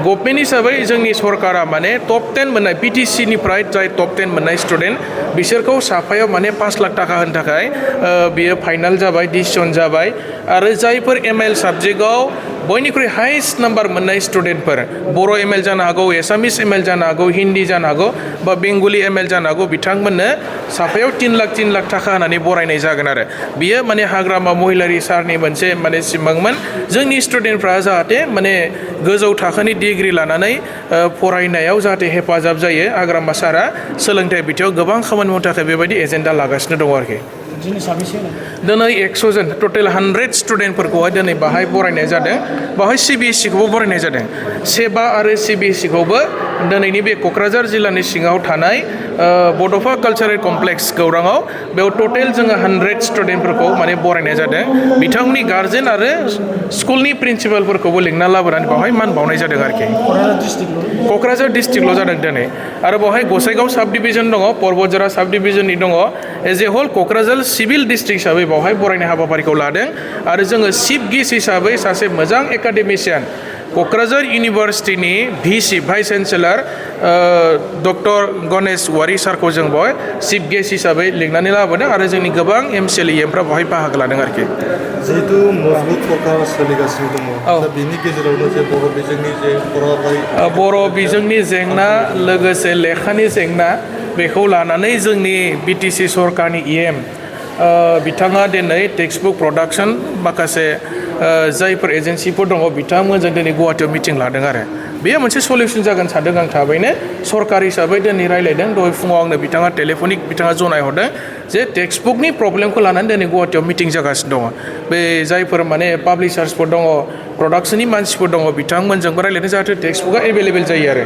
government हिसाबै जोंनि सरकारा माने टप 10 मोननाय BTC निफ्राय जाय टप 10 मोननाय स्टुडेन्ट बिसोरखौ साफायाव माने 5 लाख थाखा होनो थाखाय बियो फाइनाल जाबाय डिसिजन जाबाय आरो जायफोर ML साबजेक्टआव बयनिख्रुइ हाइस्ट नाम्बार मोननाय स्टुडेन्टफोर बर' ML जानो हागौ एसामिस ML जानो हागौ हिन्दी जानो हागौ बा बेंगलि ML जानो हागौ बिथांमोननो साफायाव 3 लाख थाखा होनानै बरायनाय जागोन आरो बियो माने हाग्रामा महिलारि सारनि मोनसे माने सिमांमोन जोंनि स्टुडेन्टफ्रा जाहाथे माने गोजौ थाखोनि डिग्री लानानै फरायनायाव जाहाथे हेफाजाब जायो हाग्रामा सारा सोलोंथाइ बिथिङाव गोबां खामानि मावनो थाखाय बेबायदि एजेन्डा लागासिनो दङ आरोखि दिनै 100 जन टटेल 100 स्टुडेन्टफोरखौहाय दिनै बाहाय बरायनाय जादों बाहाय CBSE खौबो बरायनाय जादों सेबा आरो CBSE खौबो दिनैनि बे क'क्राझार जिल्लानि सिङाव थानाय बड'फा कालचारेल कमप्लेक्स गौराङाव बेयाव टटेल जोङो 100 स्टुडेन्टफोरखौ माने बरायनाय जादों बिथांमोननि गार्जेन आरो स्कुलनि प्रिन्सिपालफोरखौबो लिंना लाबोनानै बावहाय मान बावनाय जादों आरोखि क'क्राझार डिस्ट्रिक्टल' जादों दिनै आरो बावहाय गसाइगाव साब डिभिजन दङ पर्बतजरा साब डिभिजननि दङ as a whole Kokrajhar civil district हिसाबै बावहाय बरायनाय हाबाफारिखौ लादों आरो जोङो चिफ गेस्ट हिसाबै सासे मोजां एकाडेमिशियान क'क्राझार इउनिभार्सिटिनि VC vice chancellor doctor Ganesh Wary सारखौ जों बेवहाय चिफ गेस्ट हिसाबै लिंनानै लाबोदों आरो जोंनि गोबां MCL EMफ्रा बेवहाय बाहागो लादों आरोखि जिहेतु मजबुत सरकार सोलिगासिनो दङ दा बेनि गेजेरावनो जे बर' बिजोंनि जे फराफारि बर' बिजोंनि जेंना लोगोसे लेखानि जेंना बेखौ लानानै जोंनि BTC सरकारनि EM बिथाङा दिनै टेक्सटबुक प्रडाक्शन माखासे जायफोर एजेन्सिफोर दङ बिथांमोनजों दिनै गुवाहाटियाव मिटिं लादों आरो बेयो मोनसे सलिउसन जागोन सानदों आं थाबैनो सरकार हिसाबै दिनै रायलायदों दहाय फुङाव आंनो बिथाङा टेलिफनिक बिथाङा जनायहरदों जे टेक्सटबुकनि प्रब्लेमखौ लानानै दिनै गुवाहाटियाव मिटिं जागासिनो दङ बे जायफोर माने पाब्लिशार्सफोर दङ प्रडाक्शननि मानसिफोर दङ बिथांमोनजोंबो रायलायदों जाहाथे टेक्सटबुकआ एभेलेबेल जायो आरो